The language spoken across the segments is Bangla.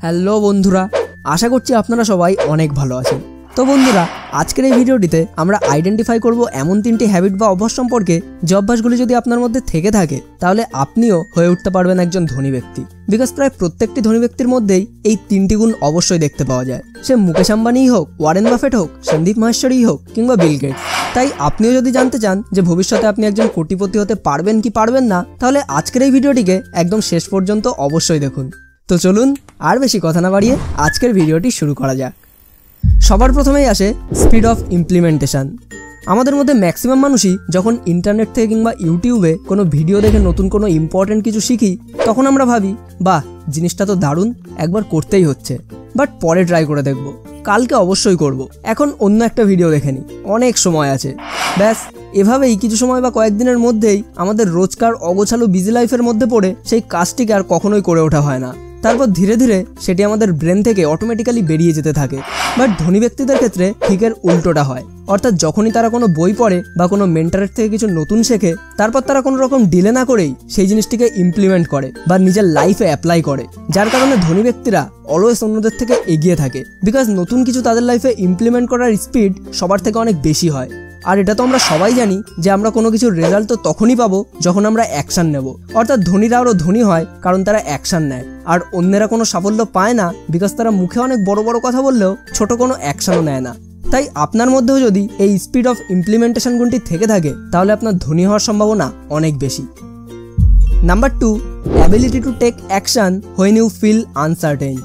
হ্যালো বন্ধুরা, আশা করছি আপনারা সবাই অনেক ভালো আছেন। তো বন্ধুরা, আজকের এই ভিডিওটিতে আমরা আইডেন্টিফাই করব এমন তিনটি হ্যাবিট বা অভ্যাস সম্পর্কে যে অভ্যাসগুলি যদি আপনার মধ্যে থেকে থাকে তাহলে আপনিও হয়ে উঠতে পারবেন একজন ধনী ব্যক্তি। বিকজ প্রায় প্রত্যেকটি ধনী ব্যক্তির মধ্যেই এই তিনটি গুণ অবশ্যই দেখতে পাওয়া যায়। সে মুকেশ আম্বানিই হোক, ওয়ারেন বাফেট হোক, সন্দীপ মাহেশ্বরী হোক কিংবা বিল গেটস। তাই আপনিও যদি জানতে চান যে ভবিষ্যতে আপনি একজন কোটিপতি হতে পারবেন কি পারবেন না, তাহলে আজকের এই ভিডিওটিকে একদম শেষ পর্যন্ত অবশ্যই দেখুন। তো চলুন আর বেশি কথা না বাড়িয়ে আজকের ভিডিওটি শুরু করা যাক। সবার প্রথমেই আসে স্পিড অফ ইমপ্লিমেন্টেশন। আমাদের মধ্যে ম্যাক্সিমাম মানুষই যখন ইন্টারনেট থেকে কিংবা ইউটিউবে কোনো ভিডিও দেখে নতুন কোনো ইম্পর্টেন্ট কিছু শিখি, তখন আমরা ভাবি বাহ, জিনিসটা তো দারুণ, একবার করতেই হচ্ছে, বাট পরে ট্রাই করে দেখব, কালকে অবশ্যই করব, এখন অন্য একটা ভিডিও দেখে নিই, অনেক সময় আছে। ব্যাস এভাবেই কিছু সময় বা কয়েকদিনের মধ্যেই আমাদের রোজকার অগোছালো বিজি লাইফের মধ্যে পড়ে সেই কাজটিকে আর কখনোই করে ওঠা হয় না। তারপর ধীরে ধীরে সেটি আমাদের ব্রেন থেকে অটোমেটিক্যালি বেরিয়ে যেতে থাকে। বাট ধনী ব্যক্তিদের ক্ষেত্রে ঠিক এর উল্টোটা হয়। অর্থাৎ যখনই তারা কোনো বই পড়ে বা কোনো মেন্টরের থেকে কিছু নতুন শেখে, তারপর তারা কোনো রকম ডিলে না করেই সেই জিনিসটিকে ইমপ্লিমেন্ট করে বা নিজের লাইফে অ্যাপ্লাই করে, যার কারণে ধনী ব্যক্তিরা অলওয়েজ অন্যদের থেকে এগিয়ে থাকে। বিকজ নতুন কিছু তাদের লাইফে ইমপ্লিমেন্ট করার স্পিড সবার থেকে অনেক বেশি হয়। আর এটা তো আমরা সবাই জানি যে আমরা কোনো কিছুর রেজাল্ট তো তখনই পাবো যখন আমরা অ্যাকশন নেব। অর্থাৎ ধনীরা আরও ধনী হয় কারণ তারা অ্যাকশন নেয়, আর অন্যেরা কোনো সাফল্য পায় না বিকজ তারা মুখে অনেক বড় বড় কথা বললেও ছোট কোনো অ্যাকশনও নেয় না। তাই আপনার মধ্যেও যদি এই স্পিড অফ ইমপ্লিমেন্টেশন গুণটি থেকে থাকে তাহলে আপনার ধনী হওয়ার সম্ভাবনা অনেক বেশি। Number 2, ability to take action when you feel uncertain.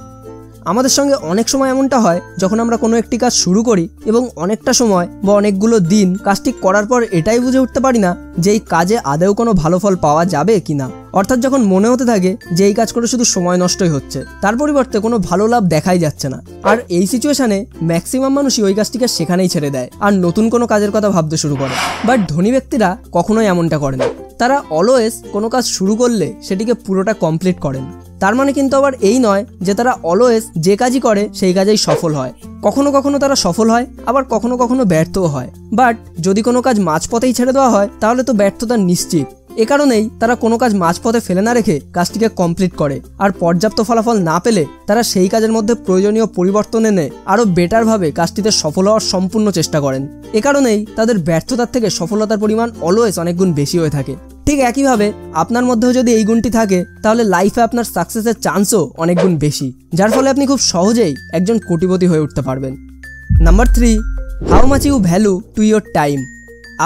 আমাদের সঙ্গে অনেক সময় এমনটা হয় যখন আমরা কোনো একটি কাজ শুরু করি এবং অনেকটা সময় বা অনেকগুলো দিন কাজটি করার পর এটাই বুঝে উঠতে পারি না যে এই কাজে আদৌ কোনো ভালো ফল পাওয়া যাবে কিনা। অর্থাৎ যখন মনে হতে থাকে যে এই কাজ করে শুধু সময় নষ্টই হচ্ছে, তার পরিবর্তে কোনো ভালো লাভ দেখাই যাচ্ছে না। আর এই সিচুয়েশনে ম্যাক্সিমাম মানুষই ওই কাজটিকে সেখানেই ছেড়ে দেয় আর নতুন কোনো কাজের কথা ভাবতে শুরু করে। বাট ধনী ব্যক্তিরা কখনোই এমনটা করে না। তারা অলওয়েজ কোনো কাজ শুরু করলে সেটিকে পুরোটা কমপ্লিট করেন। তার মানে কিন্তু আবার এই নয় যে তারা অলওয়েজ যে কাজই করে সেই কাজেই সফল হয়। কখনো কখনো তারা সফল হয়, আবার কখনো কখনো ব্যর্থও হয়। বাট যদি কোনো কাজ মাঝপথেই ছেড়ে দেওয়া হয় তাহলে তো ব্যর্থতা নিশ্চিত। এ কারণেই তারা কোনো কাজ মাঝপথে ফেলে না রেখে কাজটিকে কমপ্লিট করে, আর পর্যাপ্ত ফলাফল না পেলে তারা সেই কাজের মধ্যে প্রয়োজনীয় পরিবর্তন এনে আরও বেটারভাবে কাজটিতে সফল হওয়ার সম্পূর্ণ চেষ্টা করেন। এ কারণেই তাদের ব্যর্থতার থেকে সফলতার পরিমাণ অলওয়েজ অনেক গুণ বেশি হয়ে থাকে। ঠিক একইভাবে আপনার মধ্যেও যদি এই গুণটি থাকে তাহলে লাইফে আপনার সাকসেসের চান্সও অনেক গুণ বেশি, যার ফলে আপনি খুব সহজেই একজন কোটিপতি হয়ে উঠতে পারবেন। Number 3, how much you value to your time.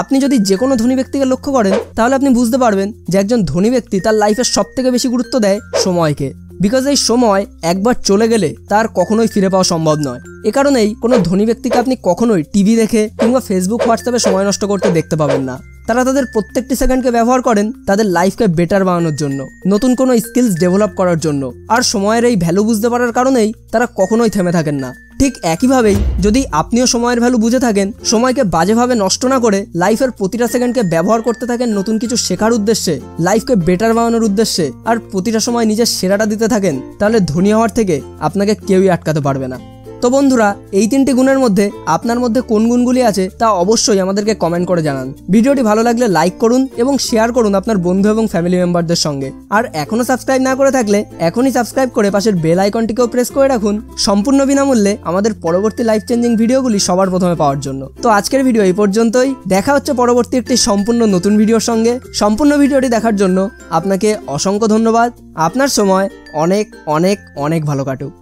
আপনি যদি যে কোনো ধনী ব্যক্তিকে লক্ষ্য করেন তাহলে আপনি বুঝতে পারবেন যে একজন ধনী ব্যক্তি তার লাইফের সবথেকে বেশি গুরুত্ব দেয় সময়কে। বিকজ এই সময় একবার চলে গেলে তার কখনোই ফিরে পাওয়া সম্ভব নয়। এ কারণেই কোনো ধনী ব্যক্তিকে আপনি কখনোই টিভি দেখে কিংবা ফেসবুক, হোয়াটসঅ্যাপে সময় নষ্ট করতে দেখতে পাবেন না। তারা তাদের প্রত্যেকটি সেকেন্ডকে ব্যবহার করেন তাদের লাইফকে বেটার বানানোর জন্য, নতুন কোনো স্কিলস ডেভেলপ করার জন্য। আর সময়ের এই ভ্যালু বুঝতে পারার কারণেই তারা কখনোই থেমে থাকেন না। ঠিক একইভাবেই যদি আপনিও সময়ের ভ্যালু বুঝে থাকেন, সময়কে বাজেভাবে নষ্ট না করে লাইফের প্রতিটা সেকেন্ডকে ব্যবহার করতে থাকেন নতুন কিছু শেখার উদ্দেশ্যে, লাইফকে বেটার বানানোর উদ্দেশ্যে, আর প্রতিটা সময় নিজের সেরাটা দিতে থাকেন, তাহলে ধনী হওয়ার থেকে আপনাকে কেউই আটকাতে পারবে না। তো বন্ধুরা, এই তিনটি গুণের মধ্যে আপনার মধ্যে কোন গুণগুলি আছে তা অবশ্যই আমাদেরকে কমেন্ট করে জানান। ভিডিওটি ভালো লাগলে লাইক করুন এবং শেয়ার করুন আপনার বন্ধু এবং ফ্যামিলি মেম্বারদের সঙ্গে। আর এখনো সাবস্ক্রাইব না করে থাকলে এখনই সাবস্ক্রাইব করে পাশের বেল আইকনটিকেও প্রেস করে রাখুন, সম্পূর্ণ বিনামূল্যে আমাদের পরবর্তী লাইফ চেঞ্জিং ভিডিওগুলি সবার প্রথমে পাওয়ার জন্য। তো আজকের ভিডিও এই পর্যন্তই, দেখা হচ্ছে পরবর্তী একটি সম্পূর্ণ নতুন ভিডিওর সঙ্গে। সম্পূর্ণ ভিডিওটি দেখার জন্য আপনাকে অসংখ্য ধন্যবাদ। আপনার সময় অনেক অনেক অনেক ভালো কাটুক।